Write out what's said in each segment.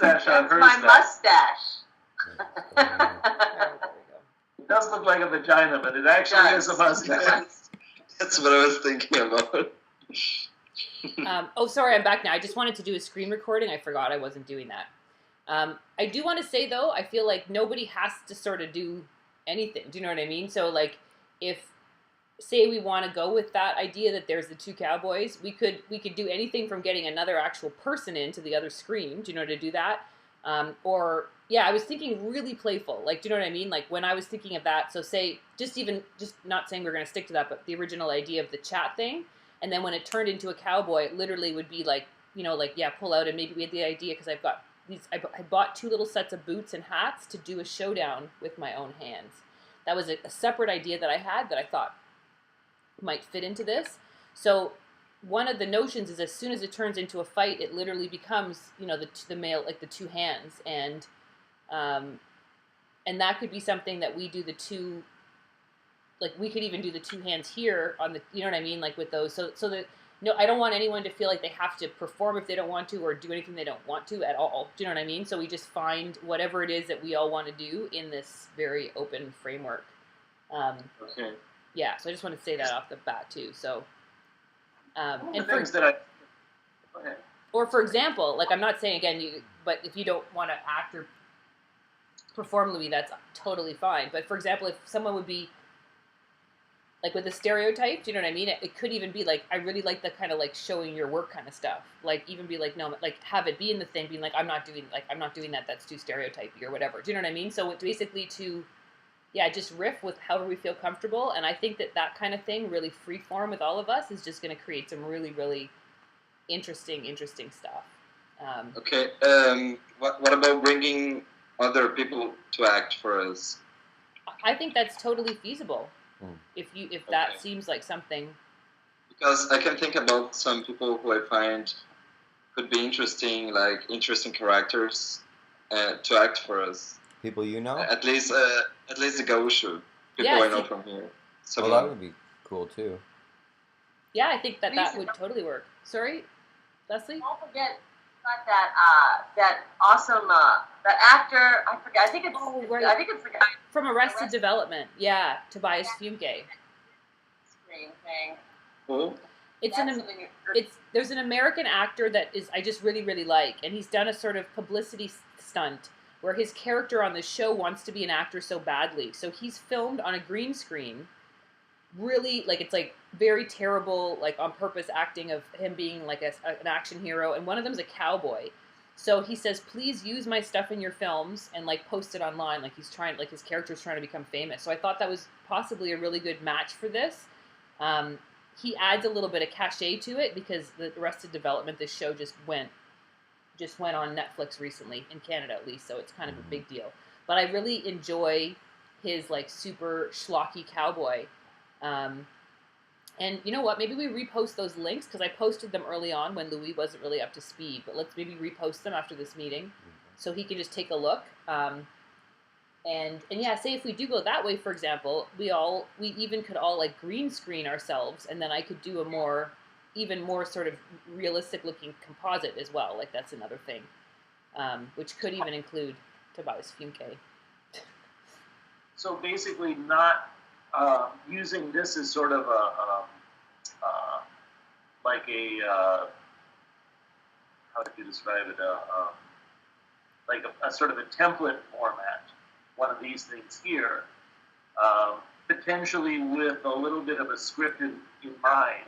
mustache on That's her my stuff. mustache. It does look like a vagina, but it actually is a mustache. That's what I was thinking about. Sorry, I'm back now. I just wanted to do a screen recording. I forgot I wasn't doing that. I do want to say, though, I feel like nobody has to sort of do anything. Do you know what I mean? So, like, if, say we want to go with that idea that there's the two cowboys, we could do anything from getting another actual person into the other screen. Do you know how to do that? I was thinking really playful. Like, do you know what I mean? Like, when I was thinking of that, so say, just not saying we're going to stick to that, but the original idea of the chat thing, and then when it turned into a cowboy, it literally would be like, pull out, and maybe we had the idea, because I've got these, I bought 2 little sets of boots and hats to do a showdown with my own hands. That was a separate idea that I had that I thought might fit into this. So one of the notions is, as soon as it turns into a fight, it literally becomes, the male, like the 2 hands, and that could be something that we do the 2, like we could even do the 2 hands here on the, you know what I mean, like with those. So that, no, I don't want anyone to feel like they have to perform if they don't want to, or do anything they don't want to at all. Do you know what I mean? So we just find whatever it is that we all want to do in this very open framework. Okay. Yeah, so I just want to say that off the bat too. So, and for things that I, go ahead. Or for example, like I'm not saying again, but if you don't want to act or perform Louis, that's totally fine. But for example, if someone would be like with a stereotype, do you know what I mean? It could even be like, I really like the kind of like showing your work kind of stuff. Like even be like, no, like have it be in the thing, being like, I'm not doing that. That's too stereotypy or whatever. Do you know what I mean? So it's basically just riff with however we feel comfortable. And I think that kind of thing, really free form with all of us, is just going to create some really, really interesting stuff. Okay. What about bringing other people to act for us? I think that's totally feasible. If that seems like something. Because I can think about some people who I find could be interesting characters to act for us. People you know? At least the Gaúcho people I know from here. So that would be cool too. Yeah, I think that would totally work. Sorry, Leslie? Don't forget that awesome that actor. I forget. I think it's. Oh, right. I think it's the guy from Arrested Development. Yeah, Tobias Fünke. Screen thing. Oh. There's an American actor that I just really, really like, and he's done a sort of publicity stunt where his character on the show wants to be an actor so badly. So he's filmed on a green screen, really, like, it's like very terrible, like on purpose acting of him being like an action hero, and one of them's a cowboy. So he says, please use my stuff in your films and like post it online, like his character's trying to become famous. So I thought that was possibly a really good match for this. He adds a little bit of cachet to it because the Arrested Development, this show just went on Netflix recently, in Canada at least, so it's kind of a big deal. But I really enjoy his like super schlocky cowboy. And you know what? Maybe we repost those links, because I posted them early on when Louis wasn't really up to speed. But let's maybe repost them after this meeting, so he can just take a look. And yeah, say if we do go that way, for example, we even could all like green screen ourselves, and then I could do even more sort of realistic looking composite as well. Like that's another thing, which could even include Tobias Fünke. So basically, not using this as sort of how would you describe it? Like a sort of a template format. One of these things here, potentially with a little bit of a script in mind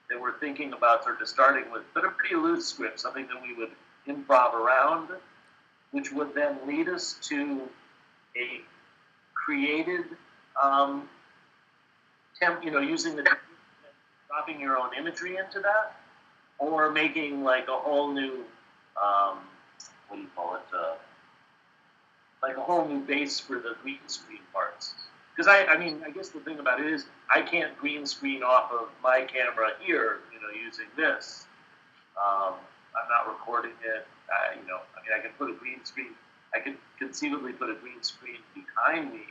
that we're thinking about sort of starting with, but a pretty loose script, something that we would improv around, which would then lead us to a created, using dropping your own imagery into that, or making like a whole new, what do you call it? Like a whole new base for the green screen parts. Because I guess the thing about it is I can't green screen off of my camera here, using this. I'm not recording it. I can put a green screen. I could conceivably put a green screen behind me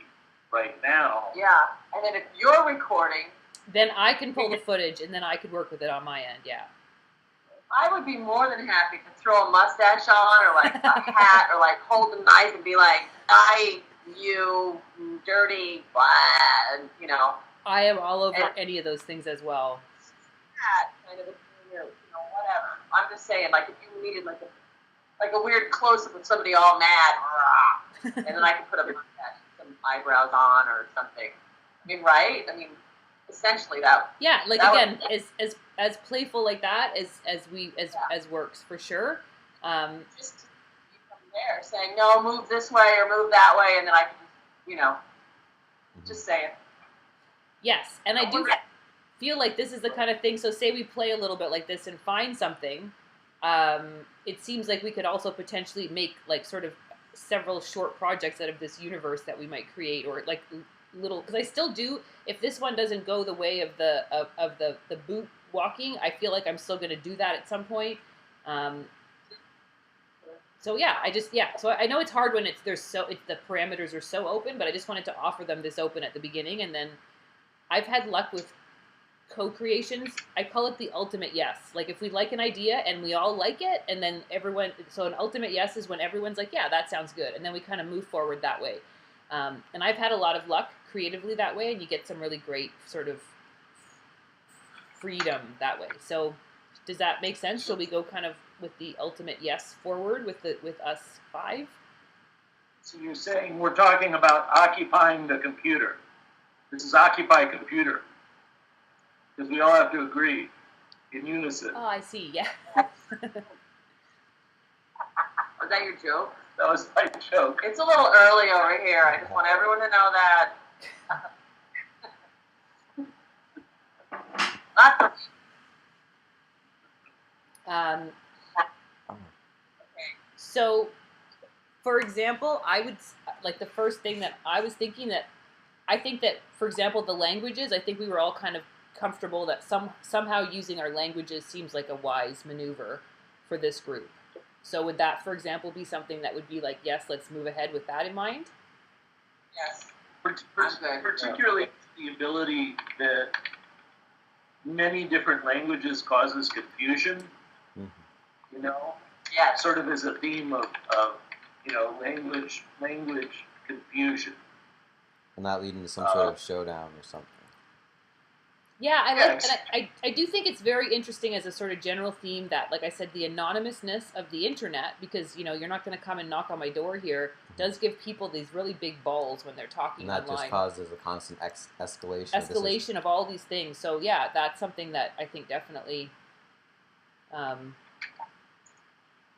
right now. Yeah, and then if you're recording, then I can pull the footage, and then I could work with it on my end. Yeah. I would be more than happy to throw a mustache on, or like a hat, or like hold a knife and be like, you dirty, blah, and, you know. I am all over any of those things as well. That kind of a, whatever. I'm just saying, like, if you needed like a weird close-up of somebody all mad, and then I could put a mustache, some eyebrows on, or something. I mean, right? I mean, essentially that. Yeah, like that again, would, as playful like that as works for sure. Just to be from there, saying no, move this way or move that way, and then I can just, just say it. Yes, and I do feel like this is the kind of thing. So, say we play a little bit like this and find something. It seems like we could also potentially make like sort of several short projects out of this universe that we might create, or like little, because I still do, if this one doesn't go the way of the boot walking, I feel like I'm still going to do that at some point. So yeah, so I know it's hard when the parameters are so open, but I just wanted to offer them this open at the beginning. And then I've had luck with co-creations. I call it the ultimate yes. Like if we like an idea and we all like it, and then so an ultimate yes is when everyone's like, yeah, that sounds good. And then we kind of move forward that way. And I've had a lot of luck creatively that way, and you get some really great sort of freedom that way. So does that make sense? Shall we go kind of with the ultimate yes forward with us 5? So you're saying we're talking about occupying the computer. This is occupy computer. Because we all have to agree in unison. Oh, I see, yeah. Was that your joke? That was my joke. It's a little early over here. I just want everyone to know that. Not for So, for example, I would, like the first thing that I was thinking that, I think that, for example, the languages, I think we were all kind of comfortable that somehow using our languages seems like a wise maneuver for this group. So would that, for example, be something that would be like, yes, let's move ahead with that in mind? Yes. Particularly the ability that many different languages causes confusion, you know? Yeah. Sort of as a theme of language confusion. And not leading to some sort of showdown or something. Yeah, I do think it's very interesting as a sort of general theme that, like I said, the anonymousness of the internet, because, you're not going to come and knock on my door here, does give people these really big balls when they're talking online. And that just causes a constant escalation. Escalation of all these things. So, yeah, that's something that I think definitely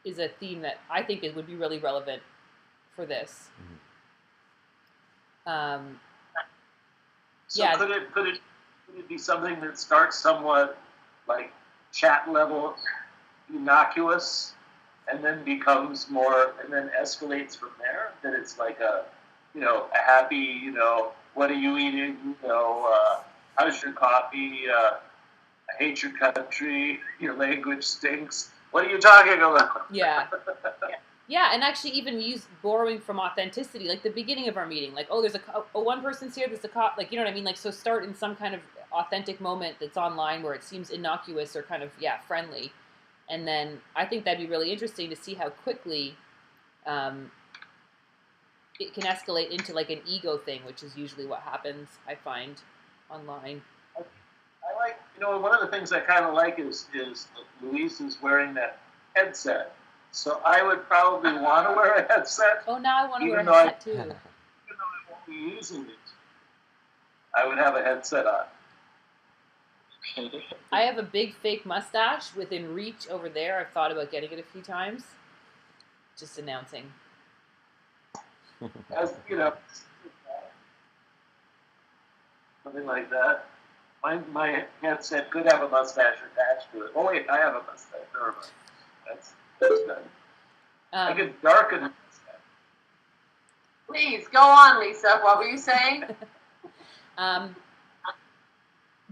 is a theme that I think it would be really relevant for this. So could it be something that starts somewhat like chat level innocuous and then becomes more and then escalates from there? That it's like a happy, what are you eating? How's your coffee? I hate your country. Your language stinks. What are you talking about? Yeah. Yeah, and actually even borrowing from authenticity, like the beginning of our meeting, like, oh, there's one person's here, there's a cop, like, you know what I mean? Like, so start in some kind of authentic moment that's online where it seems innocuous or kind of, friendly. And then I think that'd be really interesting to see how quickly it can escalate into like an ego thing, which is usually what happens, I find, online. I like, one of the things I kind of like is Luis is wearing that headset. So I would probably want to wear a headset. Oh, now I want to wear a headset too. Even though I won't be using it, I would have a headset on. I have a big fake mustache within reach over there. I've thought about getting it a few times. Just announcing. As something like that. My headset could have a mustache attached to it. Oh wait, I have a mustache. Never mind. That's good. I could darken the mustache. Please go on, Lisa. What were you saying?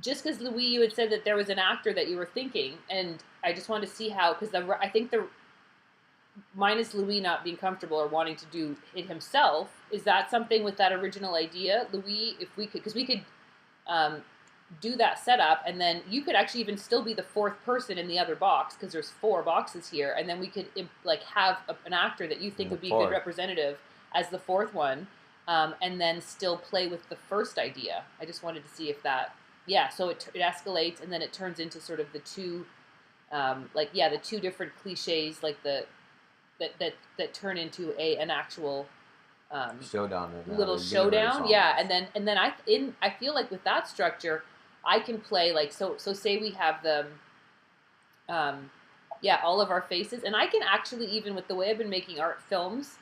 Just because Louis, you had said that there was an actor that you were thinking, and I just wanted to see how, because I think minus Louis not being comfortable or wanting to do it himself, is that something with that original idea, Louis? If we could, because we could do that setup, and then you could actually even still be the fourth person in the other box because there's 4 boxes here, and then we could like have an actor that you think would be a good representative as the fourth one, and then still play with the first idea. I just wanted to see if that, so it escalates, and then it turns into sort of the two, the 2 different cliches, like that turn into an actual showdown, little showdown, and then I feel like with that structure, I can play like so say we have the all of our faces, and I can actually, even with the way I've been making art films,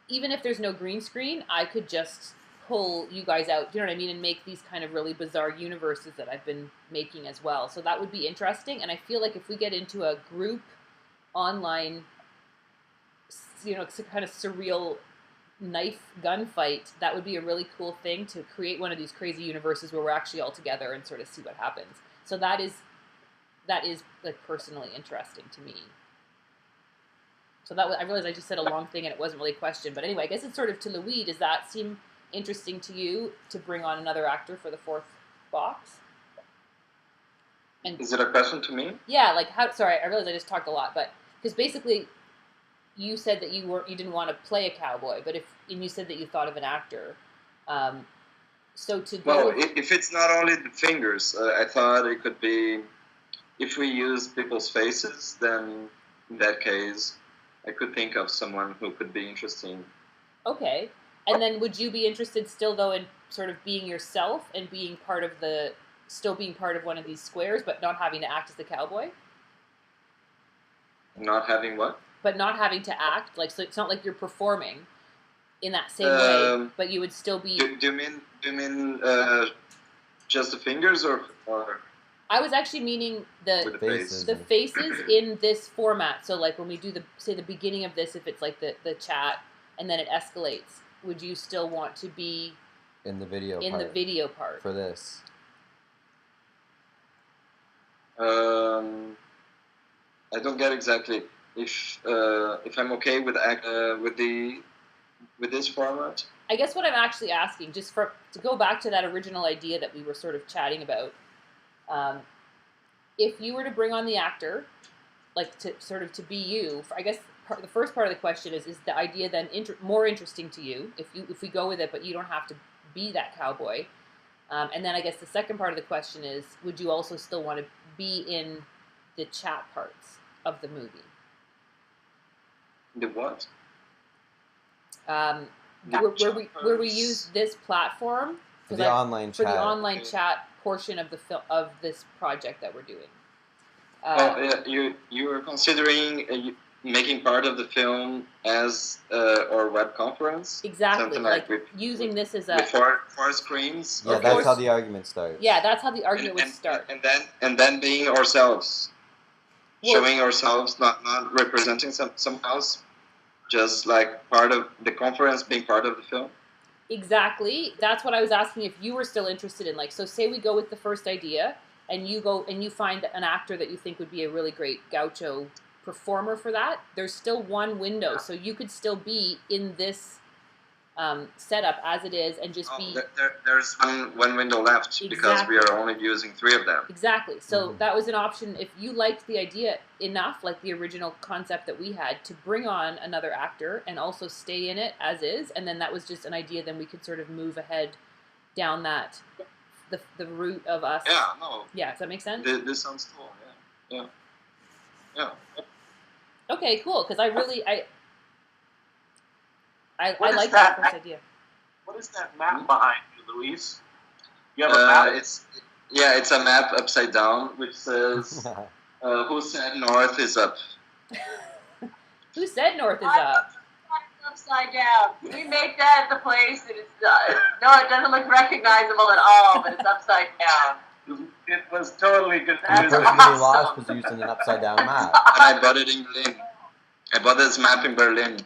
even if there's no green screen, I could just pull you guys out, do you know what I mean, and make these kind of really bizarre universes that I've been making as well. So that would be interesting, and I feel like if we get into a group online, it's a kind of surreal knife gunfight, that would be a really cool thing to create one of these crazy universes where we're actually all together and sort of see what happens. So that is like personally interesting to me. So I realized I just said a long thing and it wasn't really a question, but anyway, I guess it's sort of to Louis. Does that seem interesting to you to bring on another actor for the 4th box? And is it a question to me? Yeah, like how? Sorry, I realized I just talked a lot, but because basically, you said that you didn't want to play a cowboy, but and you said that you thought of an actor. So to go. Well, if it's not only the fingers, I thought it could be, if we use people's faces, then in that case, I could think of someone who could be interesting. Okay. And then would you be interested still, though, in sort of being yourself and being part of still being part of one of these squares, but not having to act as the cowboy? Not having what? But not having to act, so it's not like you're performing in that same way, but you would still be... Do you mean just the fingers, or... I was actually meaning the faces in this format. So like when we do the beginning of this, if it's like the chat and then it escalates, would you still want to be in the video part for this? I don't get exactly if I'm okay with this format. I guess what I'm actually asking, just to go back to that original idea that we were sort of chatting about. If you were to bring on the actor, like to be you, I guess the first part of the question is the idea then more interesting to you if we go with it, but you don't have to be that cowboy. And then I guess the second part of the question is, would you also still want to be in the chat parts of the movie? The what? Where we use this platform for the online chat portion of this project that we're doing. You were considering making part of the film as or web conference? Exactly, something like using this as with 4 screens. Yeah, that's how the argument starts. Yeah, that's how the argument would start. And then being ourselves, showing ourselves, not representing someone else, just like part of the conference, being part of the film. Exactly. That's what I was asking if you were still interested in. So say we go with the first idea, and you go and you find an actor that you think would be a really great gaucho performer for that. There's still one window, so you could still be in this setup as it is, and just be. There's one window left because we are only using 3 of them. Exactly. So that was an option if you liked the idea enough, like the original concept that we had, to bring on another actor and also stay in it as is, and then that was just an idea. Then we could sort of move ahead down the route of us. Yeah. No. Yeah. Does that make sense? This sounds cool. Yeah. Okay. Cool. Because I like that first idea. What is that map behind you, Luis? You have a map? It's a map upside down, which says, who said north is up? Who said north is up? Upside down. Can we make that the place that it's no, it doesn't look recognizable at all, but it's upside down. It was totally good. The person who lost was using an upside down map. And I bought it in Berlin. I bought this map in Berlin.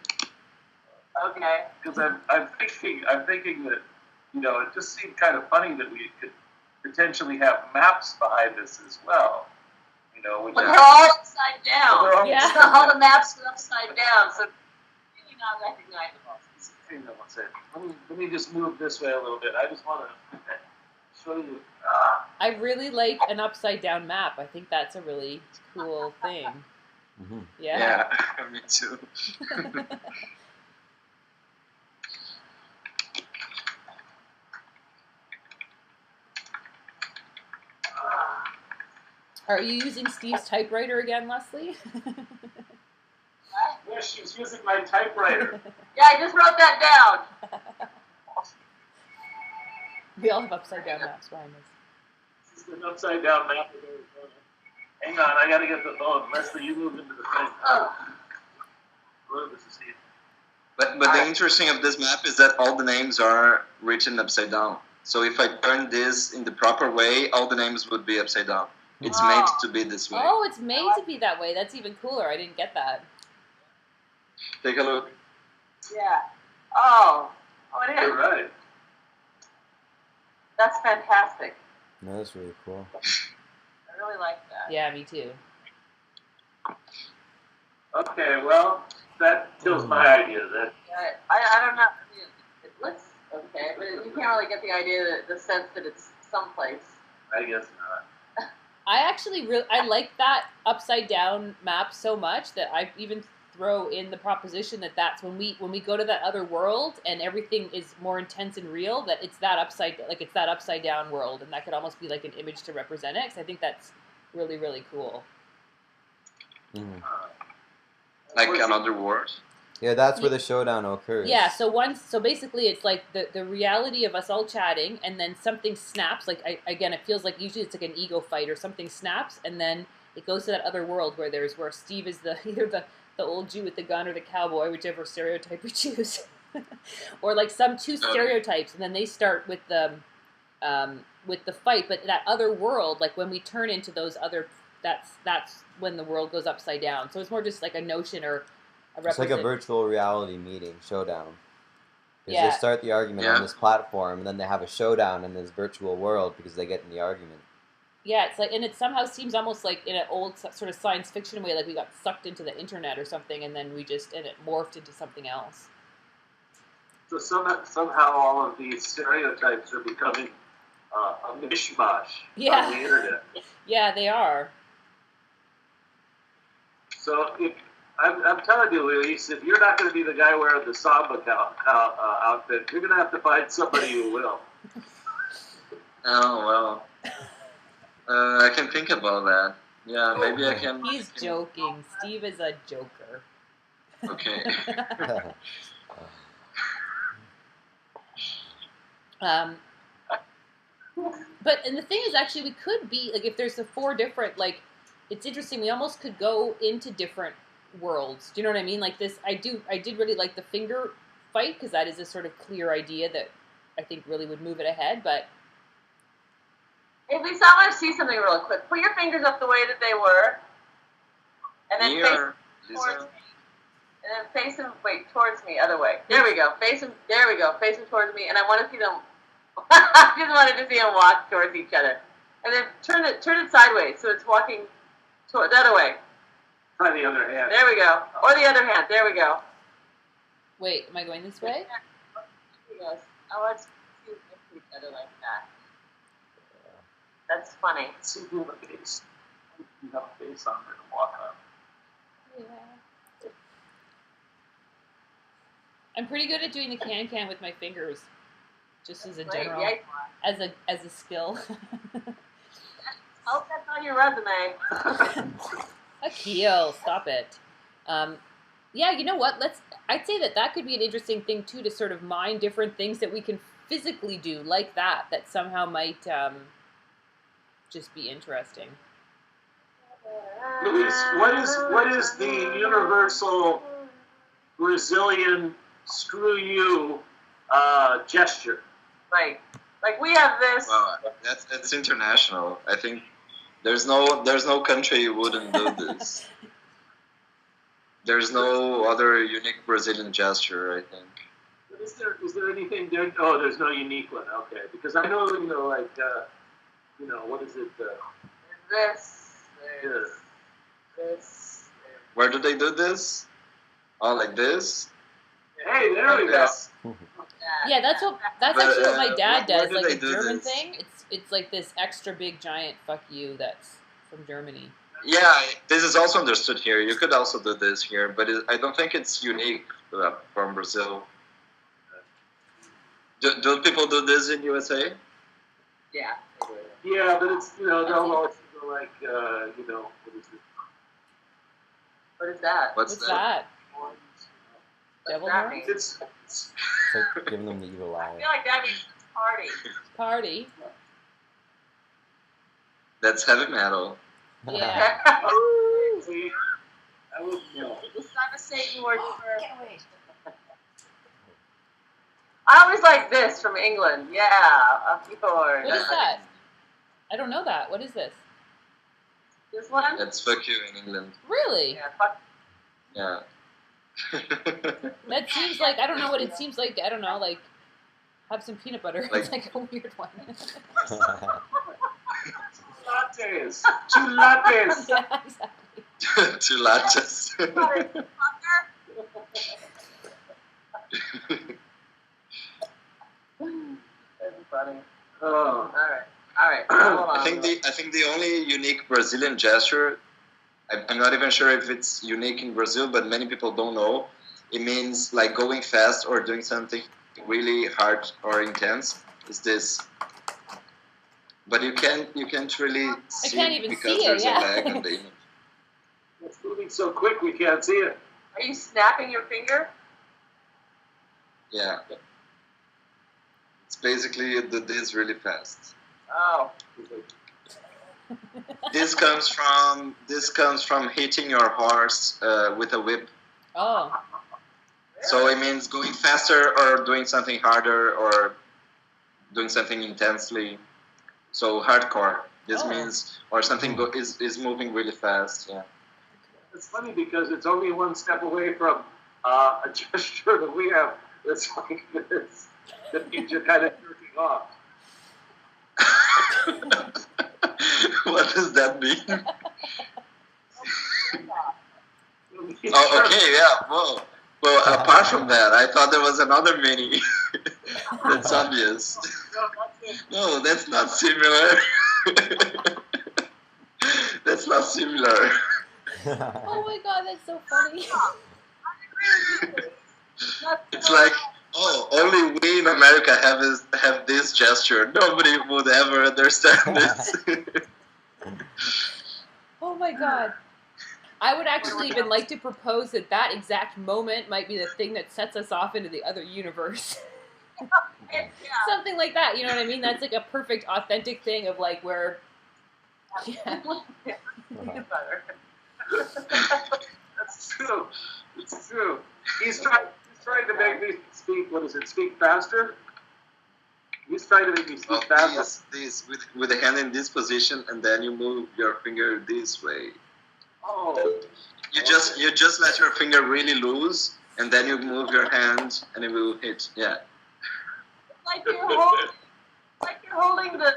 Okay. Because I'm thinking that, it just seemed kind of funny that we could potentially have maps behind us as well. But they're all upside down. They're all all the maps are upside down, so really not recognizable. Let me just move this way a little bit. I just want to show you. I really like an upside down map. I think that's a really cool thing. Mm-hmm. Yeah. Yeah, me too. Are you using Steve's typewriter again, Leslie? Yeah, she's using my typewriter. Yeah, I just wrote that down. We all have upside down maps behind us. This is an upside down map of Arizona. Hang on, I gotta get the phone. Leslie, you move into the thing. Hello, this is Steve. But the interesting of this map is that all the names are written upside down. So if I turn this in the proper way, all the names would be upside down. It's made to be this way. Oh, it's made to be that way. That's even cooler. I didn't get that. Take a look. Yeah. Oh, it is. You're right. That's fantastic. No, that's really cool. I really like that. Yeah, me too. Okay, well, that kills my idea then. Yeah, I don't know. I mean, it looks okay, but you can't really get the idea, the sense that it's someplace. I guess not. I actually I like that upside down map so much that I even throw in the proposition that that's when we go to that other world and everything is more intense and real, that it's that upside down world, and that could almost be like an image to represent it. 'Cause I think that's really, really cool. Mm. Like another world. Yeah, that's where the showdown occurs. Yeah, so basically it's like the reality of us all chatting, and then something snaps. Like again, it feels like usually it's like an ego fight or something snaps, and then it goes to that other world where Steve is either the old Jew with the gun or the cowboy, whichever stereotype we choose, or like some two stereotypes, and then they start with the fight. But that other world, like when we turn into those other, that's when the world goes upside down. So it's more just like a notion or a It's like a virtual reality meeting, showdown. Because Yeah. they start the argument on this platform, and then they have a showdown in this virtual world because they get in the argument. Yeah, it's like, and it somehow seems almost like in an old sort of science fiction way, like we got sucked into the internet or something, and then and it morphed into something else. So somehow all of these stereotypes are becoming a mishmash Yeah. on the internet. Yeah, they are. So I'm telling you, Luis, if you're not going to be the guy wearing the Samba outfit, you're going to have to find somebody who will. Oh, well. I can think about that. Yeah, maybe I can. He's joking. Steve is a joker. Okay. But and the thing is, actually, we could be like, if there's the 4 different, like, it's interesting. We almost could go into different worlds. Do you know what I mean? Like this, I did really like the finger fight, because that is a sort of clear idea that I think really would move it ahead. But Hey, Lisa, I want to see something real quick. Put your fingers up the way that they were, and then face them towards me. And then face them, towards me, other way. There we go. Face them, there we go. Face them towards me, and I want to see them, I just wanted to see them walk towards each other. And then turn it sideways, so it's walking the other way. Try the other hand. There we go. Or the other hand. There we go. wait, am I going this way? Yes. I want to see them next to each other like that. That's funny. See who the face. You have a face on there to walk on. Yeah. I'm pretty good at doing the can with my fingers, just as a general, Yeah. as a skill. Oh, that's on your resume. Akil, stop it. Yeah, you know what? I'd say that could be an interesting thing too, to sort of mine different things that we can physically do like that somehow might just be interesting. Luis, what is the universal Brazilian screw you gesture? Right. Like we have this. Well, that's international. I think there's no country who wouldn't do this. There's no other unique Brazilian gesture, I think. But is there anything there? Oh, there's no unique one. Okay, because I know, like, what is it? This. Here. This. Where do they do this? Oh, like this? Hey, there we go. Yes. that. Yeah, that's But, actually what my dad where does. do Like they a do German this? thing. It's like this extra big giant fuck you that's from Germany. Yeah, this is also understood here. You could also do this here, but I don't think it's unique from Brazil. Do people do this in USA? Yeah. Yeah, but it's, they'll also go like, what is it? What is that? What's What's that? that? What's Devil that horns? mean? It's It's like giving them the evil I eye. feel like that means it's party. Party. That's heavy metal. Yeah. see, I wouldn't know. It's not a Satan word for. I always like this from England. Yeah, a fjord. What is that? I don't know that. What is this? This one? That's fuck you in England. Really? Yeah, fuck. Yeah. That seems like, I don't know what it seems like. I don't know, like, have some peanut butter. Like- It's like a weird one. Lattes. 2 lattes. Yeah, exactly. Two latches. Fucker. That's funny. Oh. All right. Hold on. I think the only unique Brazilian gesture, I'm not even sure if it's unique in Brazil, but many people don't know. It means like going fast or doing something really hard or intense. Is this? But you can't really see can't even because see it, there's yeah. a lag on the image. It's moving so quick we can't see it. Are you snapping your finger? Yeah. It's basically you do this really fast. Oh. This comes from hitting your horse with a whip. Oh. So it means going faster or doing something harder or doing something intensely. So hardcore. This Oh. means or something is moving really fast. Yeah. It's funny because it's only one step away from a gesture that we have that's like this, that means you're kind of jerking off. What does that mean? It means Oh, okay, yeah. Well, apart from that, I thought there was another meaning. That's obvious. No, that's not similar. That's not similar. Oh my god, that's so funny. It's like, oh, only we in America have this gesture. Nobody would ever understand this. Oh my god. I would actually even like to propose that exact moment might be the thing that sets us off into the other universe. Yeah. Something like that, you know what I mean? That's like a perfect, authentic thing of like where. Yeah. Peanut butter. That's true. It's true. He's trying to make me speak. What is it? Speak faster. He's trying to make me Oh, speak faster. this with the hand in this position, and then you move your finger this way. Oh. You just let your finger really loose, and then you move your hand, and it will hit. Yeah. It's like you're holding the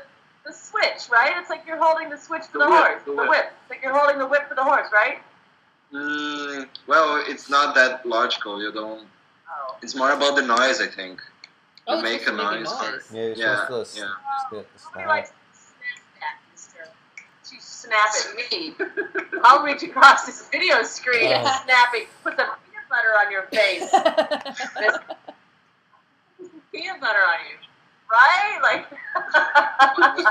switch, right? It's like you're holding the switch for The the, whip, horse. the The whip. whip. It's like you're holding the whip for the horse, right? Well, it's not that logical. You don't. Oh. It's more about the noise, I think. Oh, You make a noise. Yeah, you're Yeah, supposed to yeah. spit the Nobody snap. likes to snap at, mister. You snap at me. I'll reach across this video screen and Oh. snapping. Put some peanut butter on your face. Peanut butter on you. Right? Like.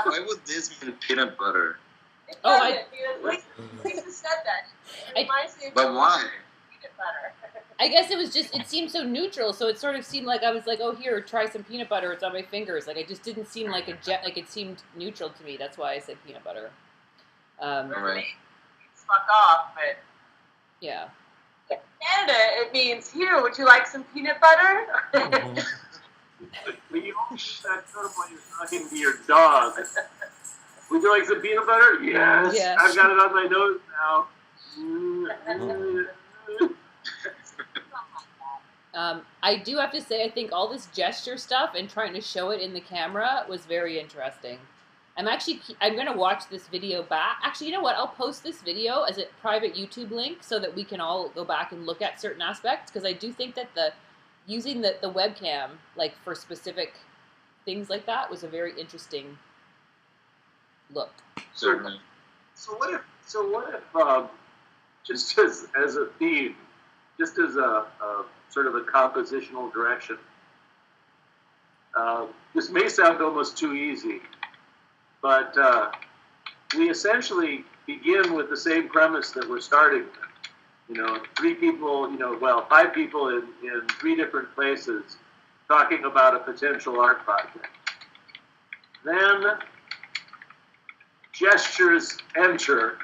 Why would this mean peanut butter? It Oh, I- doesn't, Lisa said that. I- It reminds me of But why? peanut butter. I guess it was just, it seemed so neutral, so it sort of seemed like I was like, oh, here, try some peanut butter, it's on my fingers. Like, it just didn't seem like like it seemed neutral to me. That's why I said peanut butter. Right. Fuck off, but Yeah. in Canada, it means, here, would you like some peanut butter? But you only use that term when you're talking to your dog. Would you like some peanut butter? Yes. Yes. I've got it on my nose now. I do have to say, I think all this gesture stuff and trying to show it in the camera was very interesting. I'm going to watch this video back. Actually, you know what? I'll post this video as a private YouTube link so that we can all go back and look at certain aspects, because I do think that using the webcam like for specific things like that was a very interesting look. Certainly. So what if just as a theme, just as a sort of a compositional direction, this may sound almost too easy, but we essentially begin with the same premise that we're starting with. You know, 3 people, 5 people in 3 different places talking about a potential art project. Then gestures enter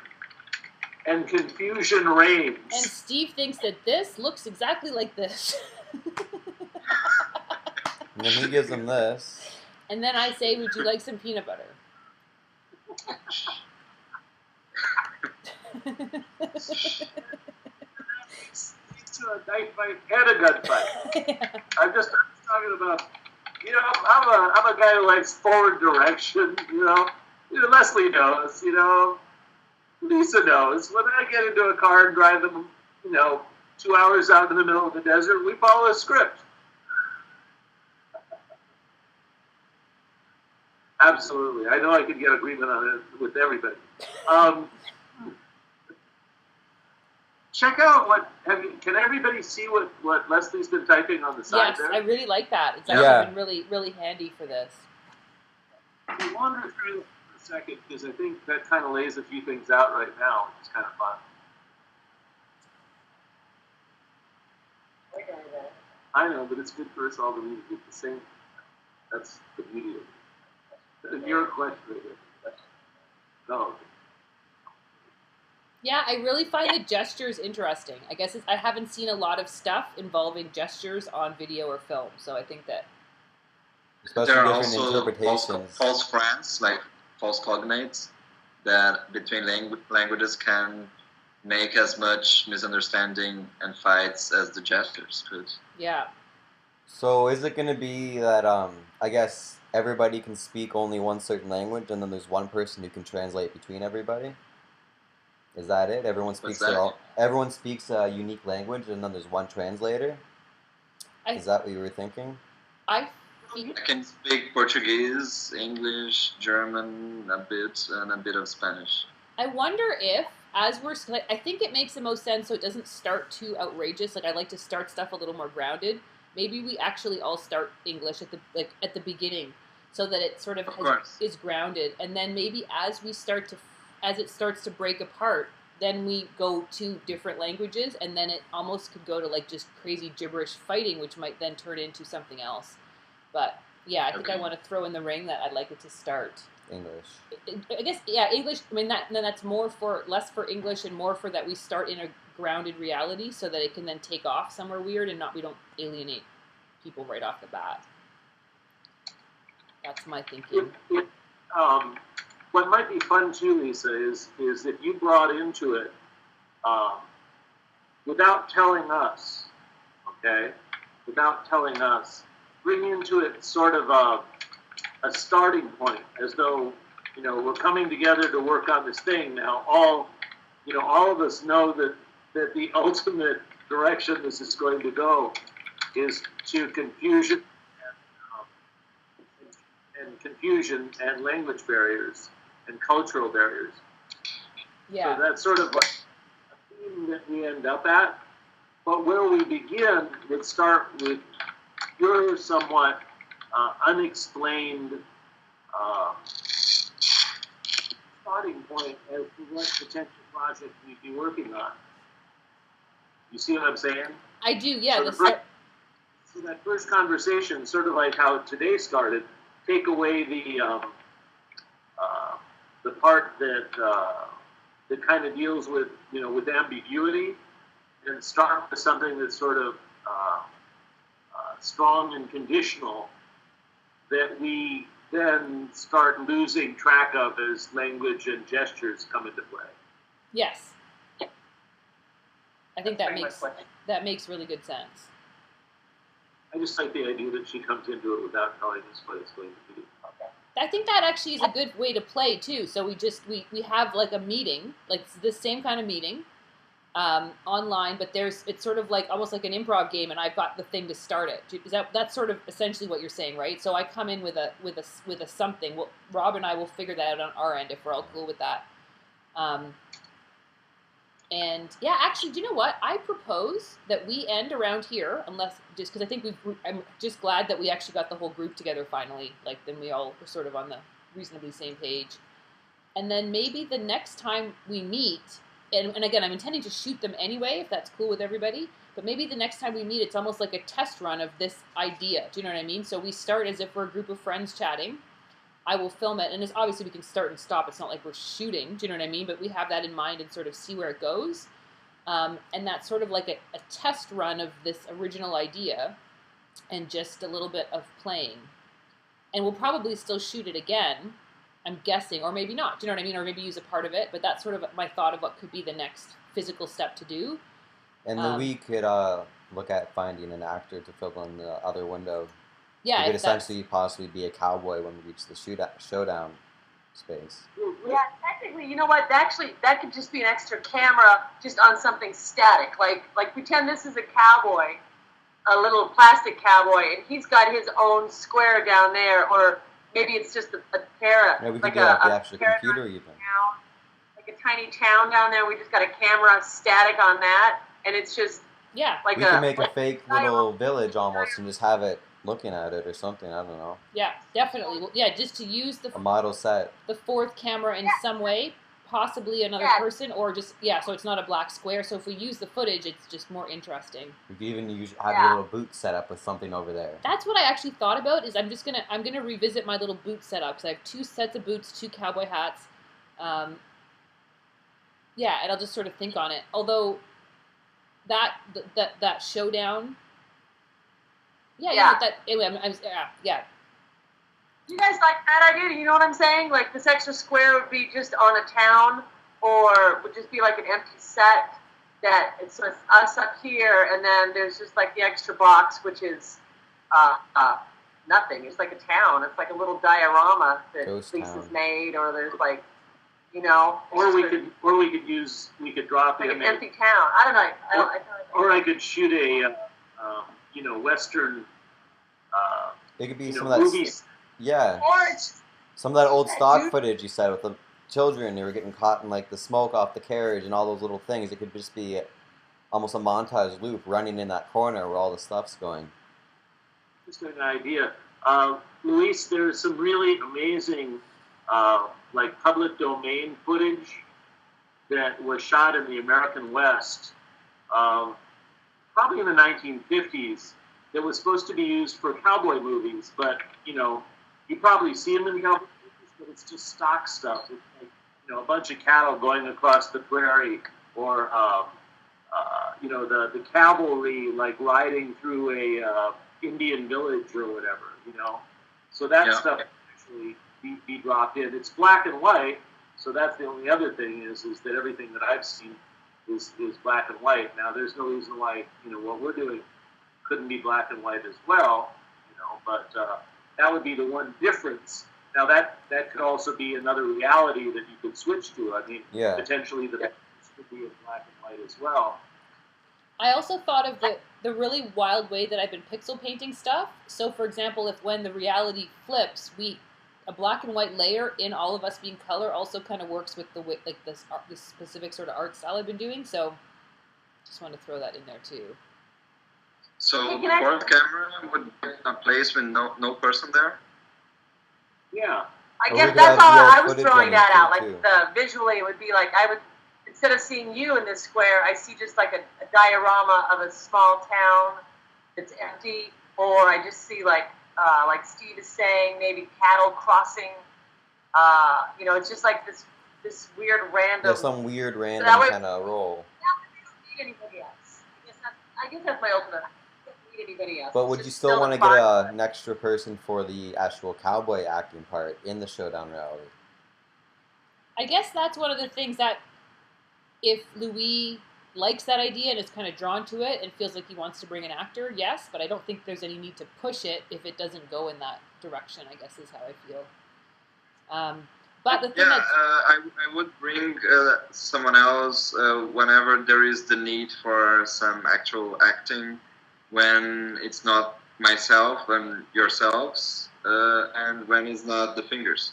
and confusion reigns. And Steve thinks that this looks exactly like this. And then he gives them this. And then I say, would you like some peanut butter? To a knife fight and a gun fight. I'm just talking about, I'm a guy who likes forward direction, Leslie knows, Lisa knows. When I get into a car and drive them, 2 hours out in the middle of the desert, we follow a script. Absolutely. I know I could get agreement on it with everybody. Check out can everybody see what Leslie's been typing on the side Yes, there? I really like that. It's actually been really, really handy for this. We'll wander through it for a second because I think that kind of lays a few things out right now, which is kind of fun. I know, but it's good for us all to read it the same. That's the beauty of it. Your question. No. Yeah, I really find the gestures interesting. I guess I haven't seen a lot of stuff involving gestures on video or film, so I think that... Especially There are different also interpretations. false friends, like false cognates, that between languages can make as much misunderstanding and fights as the gestures could. Yeah. So is it going to be that, I guess, everybody can speak only one certain language, and then there's one person who can translate between everybody? Is that it? Everyone speaks everyone speaks a unique language, and then there's one translator? Is that what you were thinking? I can speak Portuguese, English, German, a bit, and a bit of Spanish. I wonder if, as we're... I think it makes the most sense so it doesn't start too outrageous. Like, I like to start stuff a little more grounded. Maybe we actually all start English at the beginning, so that it sort of is grounded, and then maybe as it starts to break apart, then we go to different languages, and then it almost could go to like just crazy gibberish fighting, which might then turn into something else. But yeah, I think I want to throw in the ring that I'd like it to start English. I guess English. I mean that's less for English and more for that we start in a grounded reality, so that it can then take off somewhere weird and we don't alienate people right off the bat. That's my thinking. What might be fun too, Lisa, is if you brought into it without telling us, okay? Without telling us, bring into it sort of a starting point, as though we're coming together to work on this thing. Now, all of us know that the ultimate direction this is going to go is to confusion and language barriers and cultural barriers. Yeah. So that's sort of like a theme that we end up at. But where we begin would start with your somewhat unexplained starting point as to what potential project we'd be working on. You see what I'm saying? I do, yeah. So that first conversation, sort of like how today started, take away the part that kind of deals with with ambiguity, and start with something that's sort of strong and conditional, that we then start losing track of as language and gestures come into play. Yes. I think that makes really good sense. I just like the idea that she comes into it without telling us what it's going to be. Okay. I think that actually is a good way to play too. So we have like a meeting, like the same kind of meeting, online, but it's sort of like almost like an improv game, and I've got the thing to start it. That's sort of essentially what you're saying, right? So I come in with a something. Well, Rob and I will figure that out on our end if we're all cool with that. And yeah, actually, do you know what? I propose that we end around here, unless just because I think I'm just glad that we actually got the whole group together finally. Like then we all were sort of on the reasonably same page. And then maybe the next time we meet, and again, I'm intending to shoot them anyway, if that's cool with everybody, but maybe the next time we meet, it's almost like a test run of this idea. Do you know what I mean? So we start as if we're a group of friends chatting. I will film it, and it's obviously we can start and stop. It's not like we're shooting, do you know what I mean? But we have that in mind and sort of see where it goes. And that's sort of like a test run of this original idea and just a little bit of playing. And we'll probably still shoot it again, I'm guessing, or maybe not. Do you know what I mean? Or maybe use a part of it. But that's sort of my thought of what could be the next physical step to do. And then we could look at finding an actor to fill in the other window. Yeah, it could essentially possibly be a cowboy when we reach the showdown space. Yeah, technically, you know what? That could just be an extra camera just on something static. Like pretend this is a cowboy, a little plastic cowboy, and he's got his own square down there, or maybe it's just a pair of Yeah, we could like do that with a the actual pair computer even. town, like a tiny town down there. We just got a camera static on that, and it's just like we can make a fake little village almost and just have it looking at it or something. I don't know. Yeah, definitely. Well, yeah, just to use a model set, the fourth camera in some way, possibly another person, or just so it's not a black square. So if we use the footage, it's just more interesting. We could even have a little boot set up with something over there. That's what I actually thought about. Is I'm gonna revisit my little boot setup because I have 2 sets of boots, 2 cowboy hats. And I'll just sort of think on it. Although that showdown. Yeah. You guys like that idea? You know what I'm saying? Like this extra square would be just on a town, or would just be like an empty set that it's us up here, and then there's just like the extra box, which is nothing. It's like a town. It's like a little diorama that Lisa's made, or there's like, or we could drop like in an empty town. I don't know. Or I could shoot a Western. It could be some of that movies. Yeah. Some of that old stock footage you said with the children. They were getting caught in like the smoke off the carriage and all those little things. It could just be almost a montage loop running in that corner where all the stuff's going. Just an idea. Luis, there's some really amazing like public domain footage that was shot in the American West, probably in the 1950s, that was supposed to be used for cowboy movies, but you probably see them in cowboy movies, but it's just stock stuff. It's like, a bunch of cattle going across the prairie, or the cavalry like riding through a Indian village or whatever. So that stuff actually be dropped in. It's black and white, so that's the only other thing is that everything that I've seen is black and white. Now there's no reason why what we're doing couldn't be black and white as well, but that would be the one difference. Now that could also be another reality that you could switch to. I mean, potentially the could be in black and white as well. I also thought of the really wild way that I've been pixel painting stuff. So, for example, if when the reality flips, a black and white layer in all of us being color also kind of works with this specific sort of art style I've been doing. So, just want to throw that in there too. So the fourth camera would be in a place with no person there? Yeah. I guess that's all I was throwing that out. Like visually it would be like instead of seeing you in this square, I see just like a diorama of a small town that's empty, or I just see like Steve is saying, maybe cattle crossing. It's just like this weird random. Yeah, some weird random kind of role. We don't need anybody else. I guess that's my ultimate. Anybody else. But would you still want to get an extra person for the actual cowboy acting part in the showdown reality? I guess that's one of the things that if Louis likes that idea and is kind of drawn to it and feels like he wants to bring an actor, yes, but I don't think there's any need to push it if it doesn't go in that direction, I guess is how I feel. But the thing Yeah, that's I would bring someone else whenever there is the need for some actual acting, when it's not myself and yourselves, and when it's not the fingers.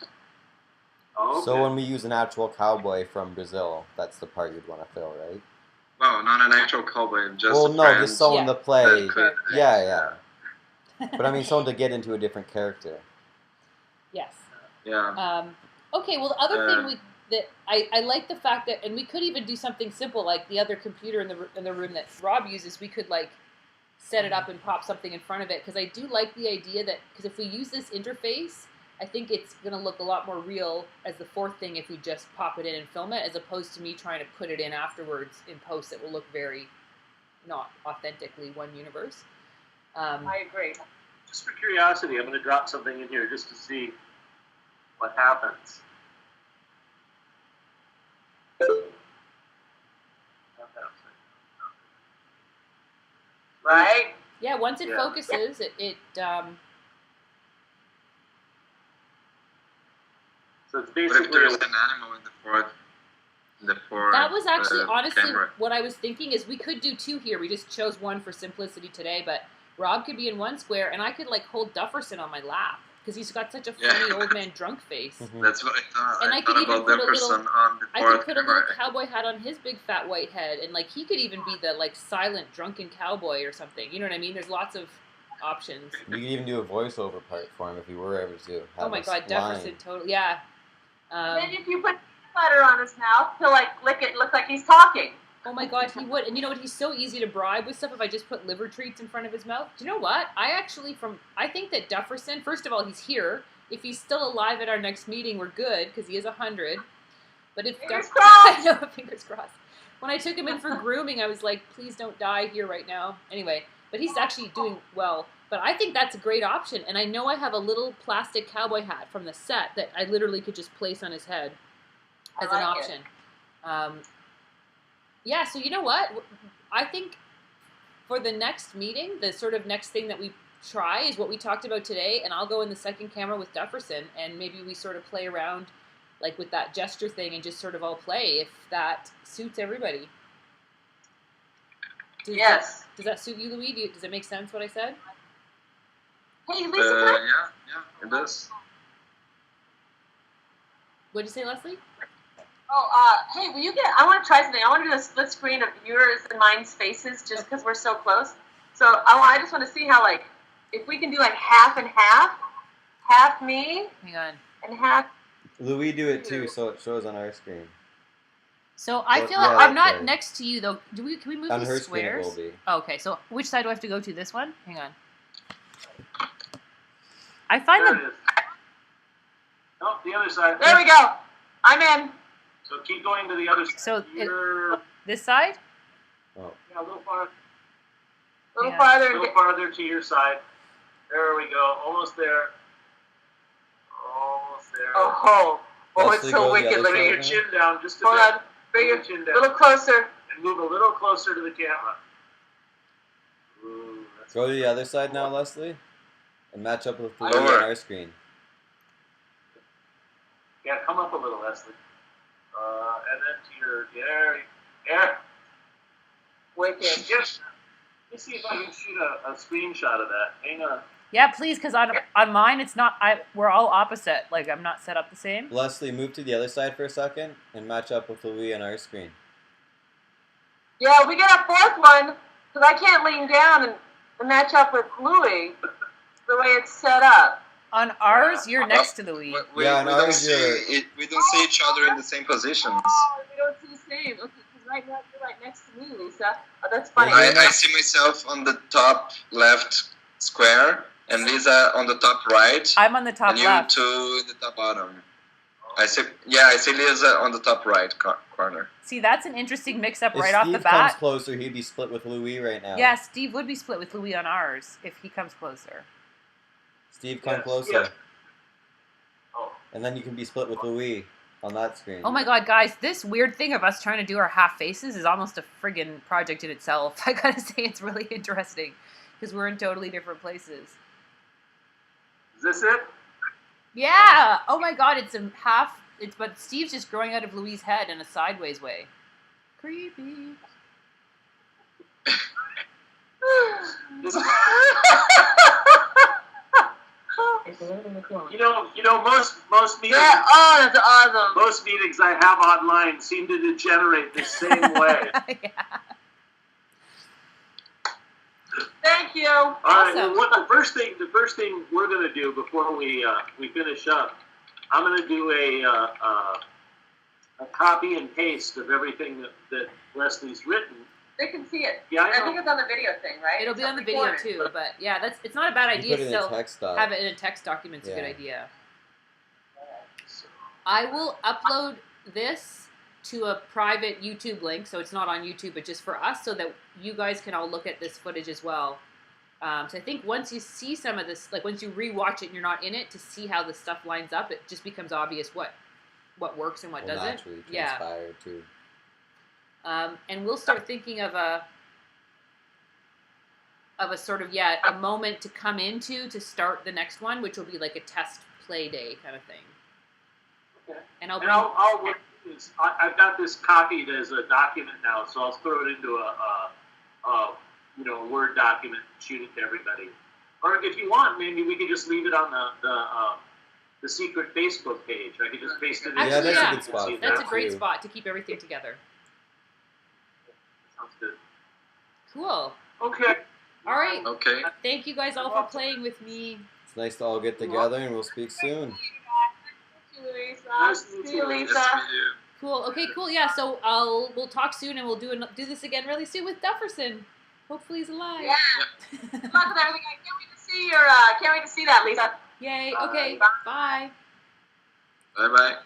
Oh, okay. So when we use an actual cowboy from Brazil, that's the part you'd want to fill, right? Well, not an actual cowboy, just Well, a no, friend just someone Yeah. to play. that could Yeah. But I mean, someone to get into a different character. yes. Yeah. Okay, well, the other thing that I like the fact that, and we could even do something simple like the other computer in the room that Rob uses. We could like set it up and pop something in front of it, because I do like the idea that, because if we use this interface, I think it's going to look a lot more real as the fourth thing if we just pop it in and film it, as opposed to me trying to put it in afterwards in post. It will look very not authentically one universe. I agree. Just for curiosity, I'm going to drop something in here just to see what happens. Right? Yeah, once it Yeah. focuses, So it's What if basically there's an animal in the fourth? that was actually honestly camera? what I was thinking is we could do two here. We just chose one for simplicity today, but Rob could be in one square, and I could like hold Dufferson on my lap because he's got such a funny Yeah. old man drunk face. Mhm. That's what I thought. And I could thought even about put a Jefferson little- on the I fourth could put a little camera. cowboy hat on his big fat white head, and like he could even be the like silent drunken cowboy or something. You know what I mean? There's lots of options. You could even do a voiceover part for him if you were ever to. Oh have my a god, line. Jefferson, totally, yeah. Then if you put butter on his mouth, he'll like lick it, look like he's talking. Oh my god, he would. And you know what? He's so easy to bribe with stuff if I just put liver treats in front of his mouth. Do you know what? I think that Dufferson, first of all, he's here. If he's still alive at our next meeting, we're good, because he is 100. But if Fingers Duff- crossed! I know, fingers crossed. When I took him in for grooming, I was like, please don't die here right now. Anyway, but he's actually doing well. But I think that's a great option. And I know I have a little plastic cowboy hat from the set that I literally could just place on his head as I an like option. Yeah, so you know what? I think for the next meeting, the sort of next thing that we try is what we talked about today, and I'll go in the second camera with Dufferson, and maybe we sort of play around like with that gesture thing and just sort of all play if that suits everybody. Yes. Does that suit you, Louis? Does it make sense what I said? Hey, Lisa, can I- Yeah, it does. What'd you say, Leslie? hey, will you I want to try something. I want to do a split screen of yours and mine's faces just because we're so close. So I just want to see how, like, if we can do like half and half me Hang on. and half. Louis do it too, so it shows on our screen. So I Well, feel yeah, like I'm that's not right. next to you though. Can we move On these her screen it squares? will be. Oh, okay, so which side do I have to go to? This one? Hang on. I find there them. it is. No, the other side. There we go. I'm in. So keep going to the other side. So You're This side? Oh. yeah, a little far. A little Yeah. A farther. little farther to your side. There we go. Almost there. Almost there. Oh, it's Leslie, so go the wicked. other Let Bring me. side. your chin down just a Hold bit. on. Bring Your it chin a down. little closer. And move a little closer to the camera. Ooh, that's Go to the other side now, Leslie, and match up with Louis Lower. on our screen. Yeah, come up a little, Leslie. And then to your there. Wicked. Yes. Let me see if I can shoot a screenshot of that. Hang on. Yeah, please, because on mine it's not. We're all opposite. Like I'm not set up the same. Leslie, move to the other side for a second and match up with Louis on our screen. Yeah, we got a fourth one because I can't lean down and match up with Louis the way it's set up. On ours, you're next to Louis. We Yeah, no, don't see we don't see each other in the same positions. Oh, we don't see the same. Okay, because right now you're right next to me, Lisa. Oh, that's funny. I see myself on the top left square, and Lisa on the top right, I'm on the top and you left. two in the top bottom. I see Lisa on the top right corner. See, that's an interesting mix-up If right Steve off the comes bat. closer, he'd be split with Louis right now. Yeah, Steve would be split with Louis on ours if he comes closer. Steve, come Yes, closer. yes. Oh, And then you can be split with Louis on that screen. Oh my god, guys, this weird thing of us trying to do our half faces is almost a friggin' project in itself. I gotta say, it's really interesting because we're in totally different places. is this it? Yeah! Oh my god, it's a half. but Steve's just growing out of Louis' head in a sideways way. Creepy. Most meetings. Yeah, oh, that's awesome. Most meetings I have online seem to degenerate the same way. Yeah. Thank you. All right. Awesome. Well, the first thing we're going to do before we finish up, I'm going to do a copy and paste of everything that Leslie's written. They can see it. Yeah, I think it's on the video thing, right? It'll be It's on the video recorded. too, but yeah, it's not a bad You idea. put it in Still, a text doc. have it in a text document's a good Yeah. idea. I will upload this to a private YouTube link, so it's not on YouTube, but just for us, so that you guys can all look at this footage as well. So I think once you see some of this, like once you rewatch it and you're not in it, to see how the stuff lines up, it just becomes obvious what works and what Will doesn't. naturally Yeah. transpire too. And we'll start thinking of a sort of a moment to come into to start the next one, which will be like a test play day kind of thing. Okay. And I'll And bring, I'll work this. I've got this copied as a document now, so I'll throw it into a Word document and shoot it to everybody. Or if you want, maybe we could just leave it on the secret Facebook page. I could just paste it in. Actually, that's yeah. a good spot. for that's a that, great too. spot to keep everything together. Sounds good. Cool. Okay. All right. Okay. Thank you guys all for playing with me. It's nice to all get together, and we'll speak soon. Thank you, Lisa. Nice to meet See you, you, Lisa. Lisa. Nice to meet you. Cool. Okay. Cool. Yeah. So we'll talk soon, and we'll do this again really soon with Dufferson. Hopefully he's alive. Yeah. Good luck with everything. I can't wait to see can't wait to see that, Lisa. Yay. Okay. Bye. Bye bye.